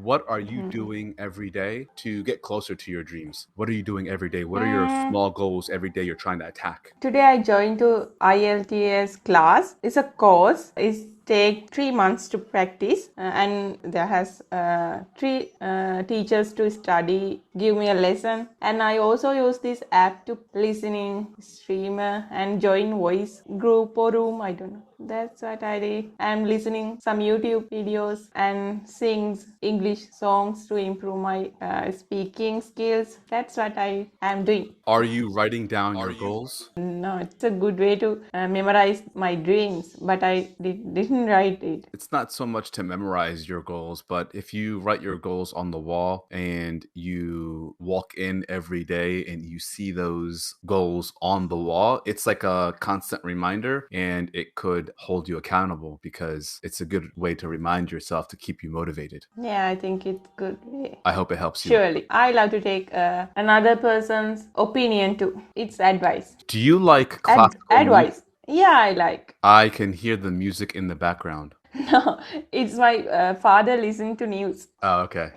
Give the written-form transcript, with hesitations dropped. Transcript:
what are you Mhm. doing every day to get closer to your dreams? What are you doing every day? What are your Mm, small goals every day you're trying to attack? Today I joined to IELTS class. It's a course. It take 3 months to practice, and there has three teachers to study, give me a lesson, and I also use this app to listening, streamer, and join voice group or room. I don't know. That's what I did. I'm listening some YouTube videos and sings English songs to improve my speaking skills. That's what I am doing. Are you writing down your goals? No, it's a good way to memorize my dreams, but didn't write it. It's not so much to memorize your goals, but if you write your goals on the wall and you walk in every day and you see those goals on the wall, it's like a constant reminder and it could hold you accountable because it's a good way to remind yourself to keep you motivated. Yeah, I think it's good way. I hope it helps you. Surely. I love to take another person's opinion too. It's advice. Do you like classical music? Advice. Yeah, I like. I can hear the music in the background. No, it's my father listening to news. Oh, okay.